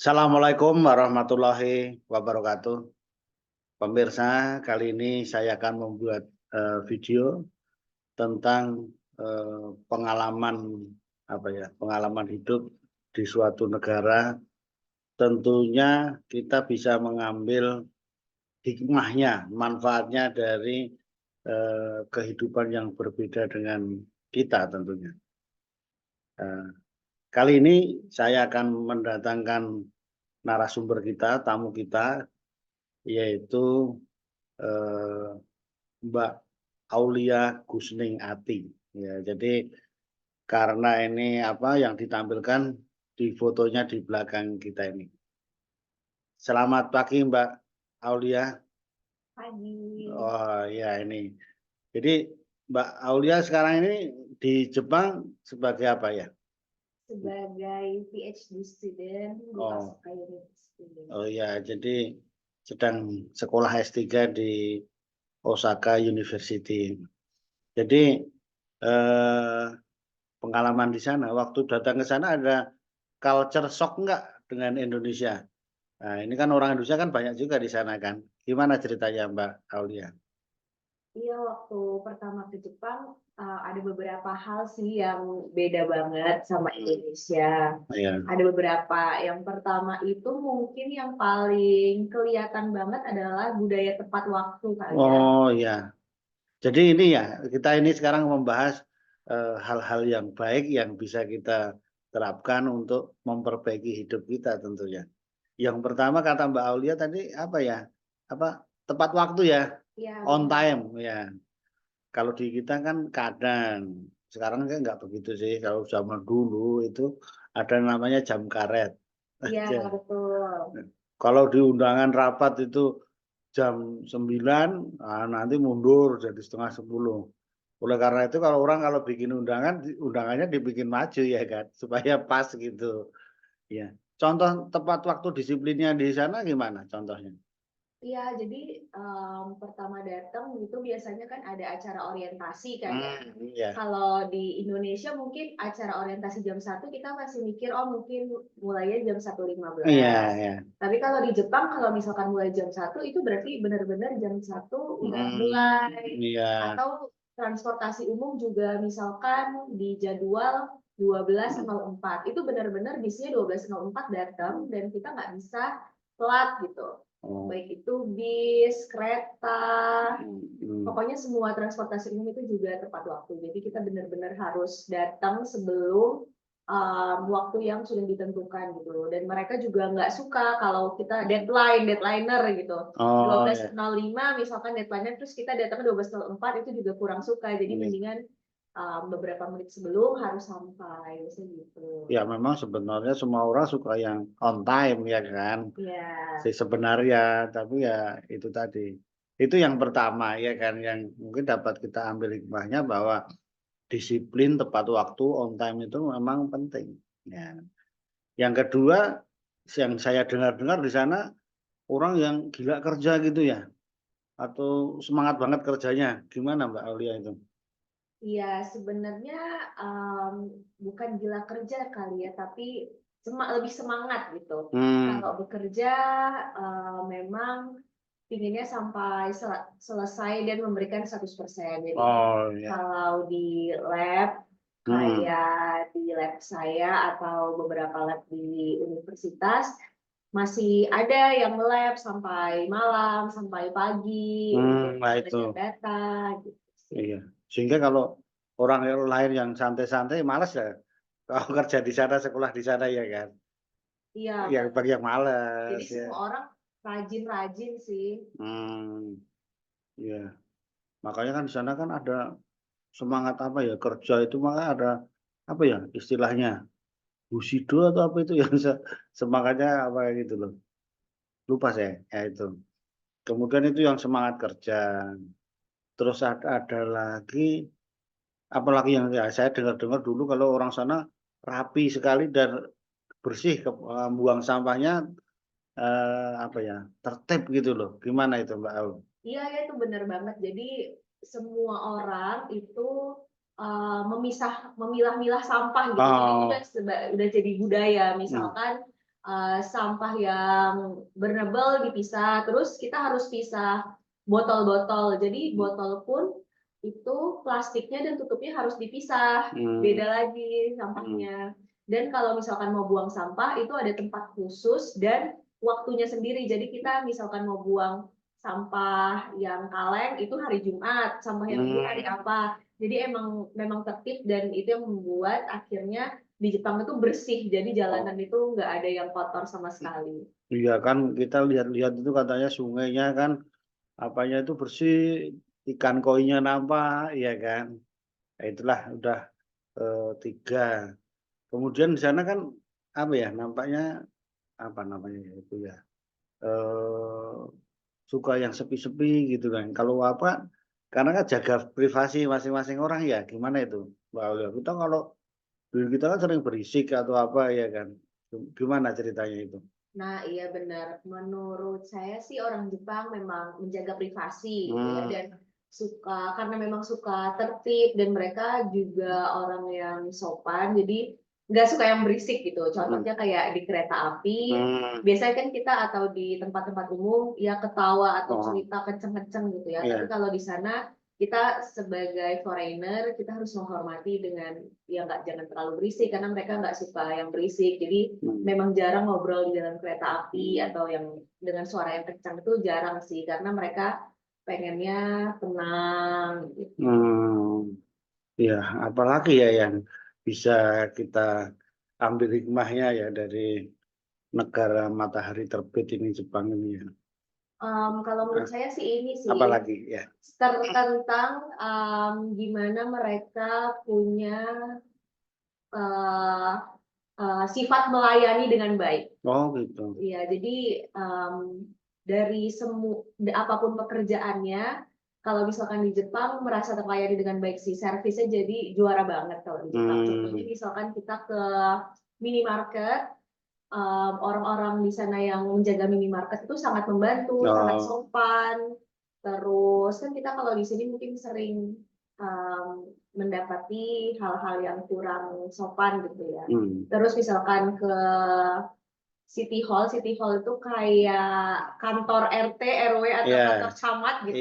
Assalamualaikum warahmatullahi wabarakatuh. Pemirsa, kali ini saya akan membuat video tentang pengalaman pengalaman hidup di suatu negara. Tentunya kita bisa mengambil hikmahnya, manfaatnya dari kehidupan yang berbeda dengan kita tentunya. Kali ini saya akan mendatangkan narasumber kita, tamu kita, yaitu eh, Mbak Aulia Gusning Ati. Ya, jadi karena ini apa yang ditampilkan di fotonya di belakang kita ini. Selamat pagi Mbak Aulia. Pagi. Oh ya ini. Jadi Mbak Aulia sekarang ini di Jepang sebagai apa ya? Sebagai PhD student di Oh, Osaka University. oh ya, jadi sedang sekolah S3 di Osaka University. Jadi eh, pengalaman di sana, waktu datang ke sana ada culture shock nggak dengan Indonesia? Nah, ini kan orang Indonesia kan banyak juga di sana kan. Gimana ceritanya Mbak Aulia? Iya, waktu pertama ke Jepang ada beberapa hal sih yang beda banget sama Indonesia. Ya. Ada beberapa. Yang pertama itu mungkin yang paling kelihatan banget adalah budaya tepat waktu kali ya. Oh ya. Jadi ini ya, kita ini sekarang membahas hal-hal yang baik yang bisa kita terapkan untuk memperbaiki hidup kita tentunya. Yang pertama kata Mbak Aulia tadi apa ya? Apa tepat waktu ya? Iya, On benar. time ya. Kalau di kita kan kadang, sekarang kan nggak begitu sih. Kalau zaman dulu itu ada namanya jam karet. Iya, Aja. betul. Kalau di undangan rapat itu jam 9, nah nanti mundur jadi setengah 10. Oleh karena itu kalau bikin undangan, undangannya dibikin maju ya kan, supaya pas gitu. Ya. Contoh tepat waktu disiplinnya di sana gimana contohnya? Iya, jadi pertama datang itu biasanya kan ada acara orientasi kan ya. Ya. Kalau di Indonesia mungkin acara orientasi jam 1 kita masih mikir, oh mungkin mulainya Iya, jam 1.15. ya. Tapi kalau di Jepang kalau misalkan mulai jam 1 itu berarti benar-benar jam 1 udah mulai. Iya. Atau transportasi umum juga misalkan di jadwal 12.04. Itu benar-benar bisnya 12.04 datang dan kita nggak bisa telat gitu. Oh. Baik itu bis, kereta, Hmm. pokoknya semua transportasi umum itu juga tepat waktu. Jadi kita benar-benar harus datang sebelum waktu yang sudah ditentukan gitu. Dan mereka juga nggak suka kalau kita deadliner gitu. Oh ya. 12.05 misalkan deadliner terus kita datang 12.04 itu juga kurang suka. Jadi Ini. mendingan beberapa menit sebelum harus sampai gitu. Ya memang sebenarnya semua orang suka yang on time ya kan. Ya. Sebenarnya, tapi ya itu tadi. Itu yang pertama ya kan yang mungkin dapat kita ambil hikmahnya bahwa disiplin tepat waktu on time itu memang penting. Ya. Yang kedua, yang saya dengar-dengar di sana orang yang gila kerja gitu ya, atau semangat banget kerjanya. Gimana Mbak Aulia itu? Iya, sebenarnya bukan gila kerja kali ya, tapi lebih semangat gitu. Hmm. Kalau bekerja memang pinginnya sampai selesai dan memberikan 100%. Jadi Oh ya. kalau di lab, Hmm. kayak di lab saya atau beberapa lab di universitas, masih ada yang lab sampai malam, sampai pagi untuk Nah itu. mengejar data gitu sih. Iya. Sehingga kalau orang yang lain yang santai-santai malas ya. Kalau kerja di sana, sekolah di sana ya kan. Iya, Yang bagi yang jadi malas ya. semua orang rajin-rajin sih. Hmm, ya. Makanya kan di sana kan ada semangat apa ya kerja itu maka ada apa ya istilahnya Bushido atau apa itu yang semangatnya apa gitu loh. Lupa saya ya itu. Kemudian itu yang semangat kerja. Terus ada lagi apalagi yang ya saya dengar-dengar dulu kalau orang sana rapi sekali dan bersih buang sampahnya apa ya tertib gitu loh. Gimana itu Mbak Au? Iya, ya itu benar banget. Jadi semua orang itu memilah-milah sampah gitu. Jadi itu Oh, udah jadi budaya. hmm, Misalkan sampah yang burnable dipisah, terus kita harus pisah botol-botol. Jadi botol pun itu plastiknya dan tutupnya harus dipisah, beda lagi sampahnya. Dan kalau misalkan mau buang sampah itu ada tempat khusus dan waktunya sendiri. Jadi kita misalkan mau buang sampah yang kaleng itu hari Jumat, sampah yang ini hari apa. Jadi memang tertib dan itu yang membuat akhirnya di Jepang itu bersih, jadi jalanan itu nggak ada yang kotor sama sekali. Iya kan kita lihat-lihat itu katanya sungainya kan apanya itu bersih, ikan koinya nampak, ya kan. Nah, itulah udah 3. Kemudian di sana kan apa ya nampaknya apa namanya ya itu ya suka yang sepi-sepi gitu kan. Kalau apa karena kan jaga privasi masing-masing orang ya gimana itu Mbak Aulia. Kita kalau dulu kita kan sering berisik atau apa ya kan. Gimana ceritanya itu? Nah, iya benar. Menurut saya sih orang Jepang memang menjaga privasi gitu ya, dan karena memang suka tertib dan mereka juga orang yang sopan, jadi nggak suka yang berisik gitu. Contohnya kayak di kereta api, biasanya kan kita atau di tempat-tempat umum ya ketawa atau cerita kenceng-kenceng gitu ya. Tapi kalau di sana kita sebagai foreigner kita harus menghormati dengan ya jangan terlalu berisik karena mereka nggak suka yang berisik. Jadi memang jarang ngobrol di dalam kereta api atau yang dengan suara yang kencang itu jarang sih karena mereka pengennya tenang gitu. Ya, apalagi ya yang bisa kita ambil hikmahnya ya dari negara matahari terbit ini Jepang ini ya. Kalau menurut saya sih ini sih Apalagi ya. tentang gimana mereka punya sifat melayani dengan baik. Oh gitu. Iya, jadi dari apapun pekerjaannya, kalau misalkan di Jepang merasa terlayani dengan baik sih, servisnya jadi juara banget kalau di Jepang. Contohnya misalkan kita ke minimarket, orang-orang di sana yang menjaga minimarket itu sangat membantu, sangat sopan. Terus kan kita kalau di sini mungkin sering mendapati hal-hal yang kurang sopan gitu ya. Terus misalkan ke City Hall itu kayak kantor RT, RW atau kantor camat gitu.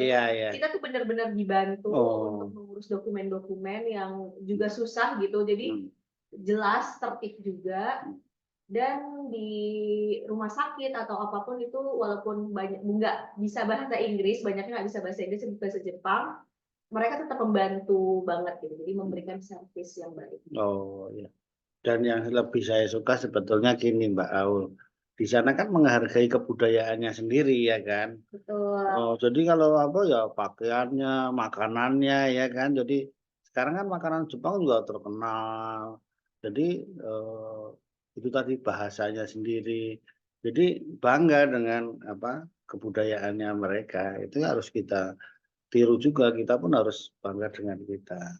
Kita tuh benar-benar dibantu untuk mengurus dokumen-dokumen yang juga susah gitu. Jadi jelas, tertib juga. Dan di rumah sakit atau apapun itu walaupun banyak nggak bisa bahasa Inggris, banyaknya nggak bisa bahasa Inggris, bahasa Jepang, mereka tetap membantu banget gitu. Jadi memberikan servis yang baik. Oh ya. Dan yang lebih saya suka sebetulnya gini Mbak Aul. Di sana kan menghargai kebudayaannya sendiri ya kan. Betul. Oh, jadi kalau apa ya pakaiannya, makanannya ya kan. Jadi sekarang kan makanan Jepang juga terkenal. Jadi itu tadi bahasanya sendiri. Jadi bangga dengan apa kebudayaannya mereka. Itu harus kita tiru juga. Kita pun harus bangga dengan kita.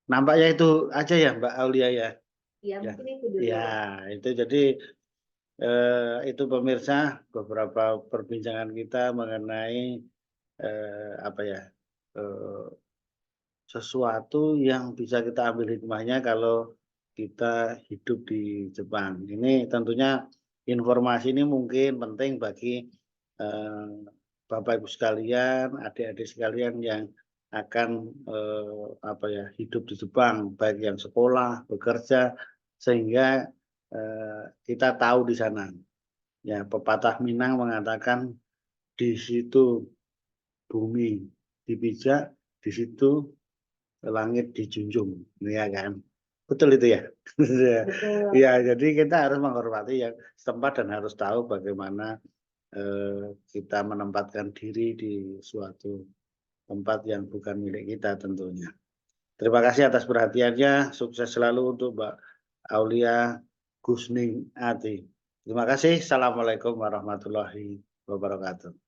Nampaknya itu aja ya Mbak Aulia ya. Ya, mungkin itu dulu. Ya, itu jadi itu pemirsa beberapa perbincangan kita mengenai apa ya sesuatu yang bisa kita ambil hikmahnya kalau kita hidup di Jepang. Ini tentunya informasi ini mungkin penting bagi Bapak Ibu sekalian, adik-adik sekalian yang akan apa ya hidup di Jepang, baik yang sekolah, bekerja, sehingga kita tahu di sana. Ya, pepatah Minang mengatakan di situ bumi dipijak, di situ langit dijunjung, ya kan? Betul itu ya? Betul. Ya, jadi kita harus menghormati yang setempat dan harus tahu bagaimana kita menempatkan diri di suatu tempat yang bukan milik kita tentunya. Terima kasih atas perhatiannya, sukses selalu untuk Mbak Aulia Gusning Ati. Terima kasih. Assalamualaikum warahmatullahi wabarakatuh.